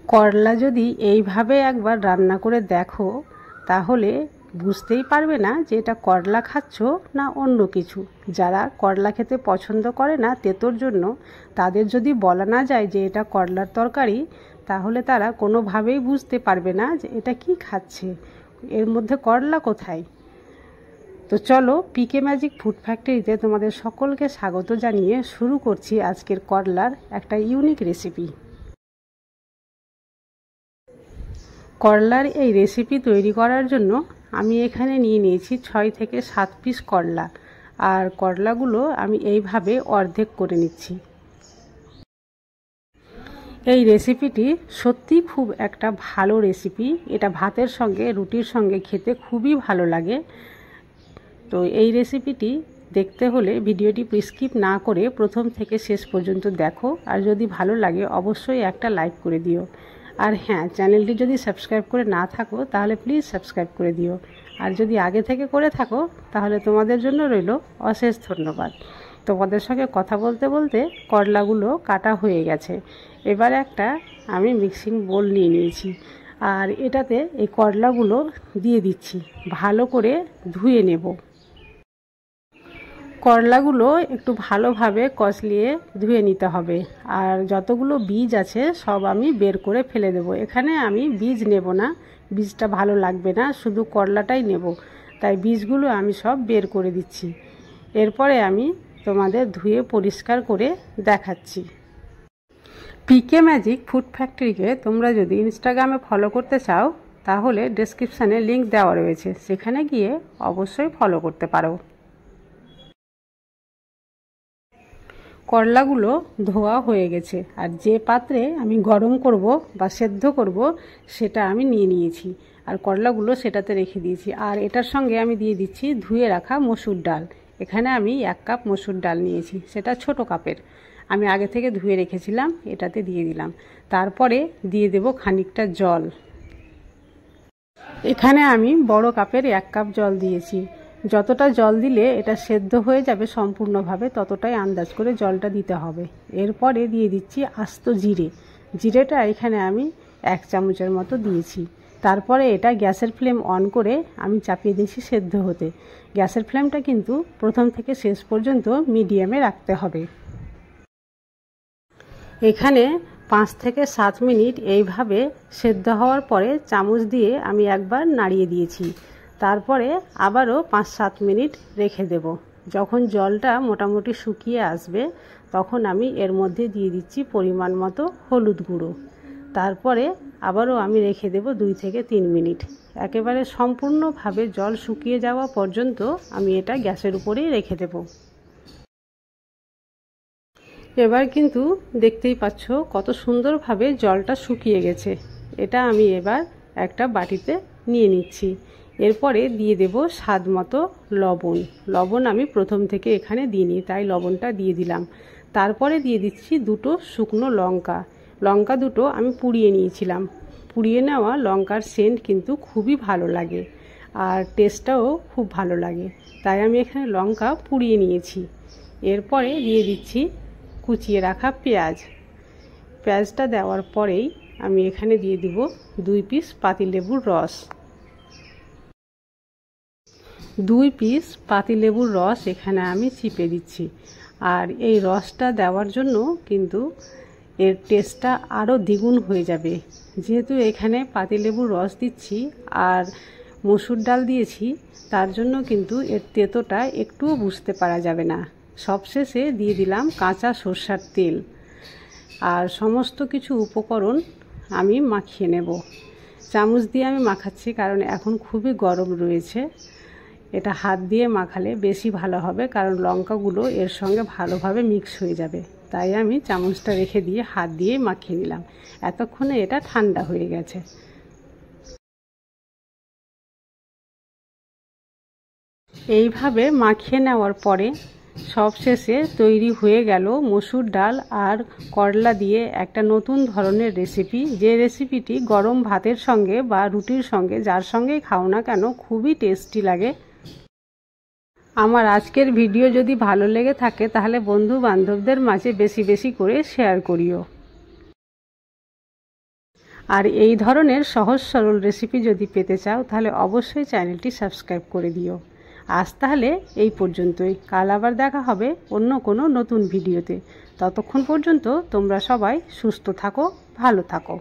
করলা যদি এইভাবে একবার রান্না করে দেখো তাহলে বুঝতেই পারবে না যে এটা করলা খাচ্ছ না অন্য কিছু। যারা করলা খেতে পছন্দ করে না তেতোর জন্য, তাদের যদি বলা না যায় যে এটা করলার তরকারি, তাহলে তারা কোনোভাবেই বুঝতে পারবে না যে এটা কি খাচ্ছে, এর মধ্যে করলা কোথায়। তো চলো, পিকে ম্যাজিক ফুড ফ্যাক্টরিতে তোমাদের সকলকে স্বাগত জানিয়ে শুরু করছি আজকের করলার একটা ইউনিক রেসিপি। করলার এই রেসিপি তৈরি করার জন্য আমি এখানে নিয়ে নিয়েছি 6 থেকে 7 পিস করলা, আর করলাগুলো আমি এইভাবে অর্ধেক করে নিচ্ছি। এই রেসিপিটি সত্যি খুব একটা ভালো রেসিপি, এটা ভাতের সঙ্গে রুটির সঙ্গে খেতে খুবই ভালো লাগে। তো এই রেসিপিটি দেখতে হলে ভিডিওটি স্কিপ না করে প্রথম থেকে শেষ পর্যন্ত দেখো, আর যদি ভালো লাগে অবশ্যই একটা লাইক করে দিও। আর হ্যাঁ, চ্যানেলটি যদি সাবস্ক্রাইব করে না থাকো তাহলে প্লিজ সাবস্ক্রাইব করে দিও, আর যদি আগে থেকে করে থাকো তাহলে তোমাদের জন্য রইল অশেষ ধন্যবাদ। তোমাদের সঙ্গে কথা বলতে বলতে করলাগুলো কাটা হয়ে গেছে। এবার একটা আমি মিক্সিং বোল নিয়ে নিয়েছি, আর এটাতে এই করলাগুলো দিয়ে দিচ্ছি, ভালো করে ধুয়ে নেব। করলাগুলো একটু ভালোভাবে কষলিয়ে ধুয়ে নিতে হবে, আর যতগুলো বীজ আছে সব আমি বের করে ফেলে দেব। এখানে আমি বীজ নেব না, বীজটা ভালো লাগবে না, শুধু করলাটাই নেব, তাই বীজগুলো আমি সব বের করে দিচ্ছি। এরপরে আমি তোমাদের ধুয়ে পরিষ্কার করে দেখাচ্ছি। পিকে ম্যাজিক ফুড ফ্যাক্টরিকে তোমরা যদি ইনস্টাগ্রামে ফলো করতে চাও তাহলে ডেসক্রিপশানে লিংক দেওয়া রয়েছে, সেখানে গিয়ে অবশ্যই ফলো করতে পারো। করলাগুলো ধোয়া হয়ে গেছে, আর যে পাত্রে আমি গরম করব বা সেদ্ধ করব সেটা আমি নিয়ে নিয়েছি, আর করলাগুলো সেটাতে রেখে দিয়েছি। আর এটার সঙ্গে আমি দিয়ে দিচ্ছি ধুয়ে রাখা মসুর ডাল। এখানে আমি 1 কাপ মসুর ডাল নিয়েছি, সেটা ছোট কাপের, আমি আগে থেকে ধুয়ে রেখেছিলাম, এটাতে দিয়ে দিলাম। তারপরে দিয়ে দেব খানিকটা জল। এখানে আমি বড় কাপের 1 কাপ জল দিয়েছি। যতটা জল দিলে এটা সেদ্ধ হয়ে যাবে সম্পূর্ণভাবে ততটাই আন্দাজ করে জলটা দিতে হবে। এরপরে দিয়ে দিচ্ছি আস্ত জিরে, জিরেটা এখানে আমি 1 চামচের মতো দিয়েছি। তারপরে এটা গ্যাসের ফ্লেম অন করে আমি চাপিয়ে দিয়েছি সেদ্ধ হতে। গ্যাসের ফ্লেমটা কিন্তু প্রথম থেকে শেষ পর্যন্ত মিডিয়ামে রাখতে হবে। এখানে 5 থেকে 7 মিনিট এইভাবে সেদ্ধ হওয়ার পরে চামচ দিয়ে আমি একবার নাড়িয়ে দিয়েছি, তারপরে আবারও 5-7 মিনিট রেখে দেব। যখন জলটা মোটামুটি শুকিয়ে আসবে তখন আমি এর মধ্যে দিয়ে দিচ্ছি পরিমাণ মতো হলুদ গুঁড়ো, তারপরে আবারও আমি রেখে দেব 2 থেকে 3 মিনিট। একেবারে সম্পূর্ণভাবে জল শুকিয়ে যাওয়া পর্যন্ত আমি এটা গ্যাসের উপরেই রেখে দেব। এবার কিন্তু দেখতেই পাচ্ছ কত সুন্দরভাবে জলটা শুকিয়ে গেছে। এটা আমি এবার একটা বাটিতে নিয়ে নিচ্ছি। এরপরে দিয়ে দেব স্বাদ মতো লবণ। লবণ আমি প্রথম থেকে এখানে দিইনি, তাই লবণটা দিয়ে দিলাম। তারপরে দিয়ে দিচ্ছি 2টো শুকনো লঙ্কা। লঙ্কা দুটো আমি পুড়িয়ে নিয়েছিলাম। পুড়িয়ে নেওয়া লঙ্কার সেন্ট কিন্তু খুবই ভালো লাগে, আর টেস্টটাও খুব ভালো লাগে, তাই আমি এখানে লঙ্কা পুড়িয়ে নিয়েছি। এরপরে দিয়ে দিচ্ছি কুচিয়ে রাখা পেঁয়াজ। পেঁয়াজটা দেওয়ার পরেই আমি এখানে দিয়ে দিব 2 পিস পাতিলেবুর রস। 2 পিস পাতিলেবুর রস এখানে আমি চিপে দিচ্ছি, আর এই রসটা দেওয়ার জন্য কিন্তু এর টেস্টটা আরও দ্বিগুণ হয়ে যাবে। যেহেতু এখানে পাতিলেবুর রস দিচ্ছি আর মসুর ডাল দিয়েছি, তার জন্য কিন্তু এর তেতোটা একটুও বুঝতে পারা যাবে না। সবশেষে দিয়ে দিলাম কাঁচা সরষের তেল, আর সমস্ত কিছু উপকরণ আমি মাখিয়ে নেব। চামচ দিয়ে আমি মাখাচ্ছি কারণ এখন খুবই গরম রয়েছে। এটা হাত দিয়ে মাখালে বেশি ভালো হবে, কারণ লঙ্কাগুলো এর সঙ্গে ভালোভাবে মিক্স হয়ে যাবে, তাই আমি চামচটা রেখে দিয়ে হাত দিয়ে মাখিয়ে নিলাম। এতক্ষণে এটা ঠান্ডা হয়ে গেছে। এইভাবে মাখিয়ে নেওয়ার পরে সবশেষে তৈরি হয়ে গেল মসুর ডাল আর করলা দিয়ে একটা নতুন ধরনের রেসিপি, যে রেসিপিটি গরম ভাতের সঙ্গে বা রুটির সঙ্গে যার সঙ্গেই খাও না কেন খুবই টেস্টি লাগে। আমার আজকের ভিডিও যদি ভালো লেগে থাকে তাহলে বন্ধু বান্ধবদের মাঝে বেশি বেশি করে শেয়ার করিও। আর এই ধরনের সহজ সরল রেসিপি যদি পেতে চাও তাহলে অবশ্যই চ্যানেলটি সাবস্ক্রাইব করে দিও। আজ তাহলে এই পর্যন্তই। কাল আবার দেখা হবে অন্য কোনো নতুন ভিডিওতে। ততক্ষণ পর্যন্ত তোমরা সবাই সুস্থ থাকো, ভালো থাকো।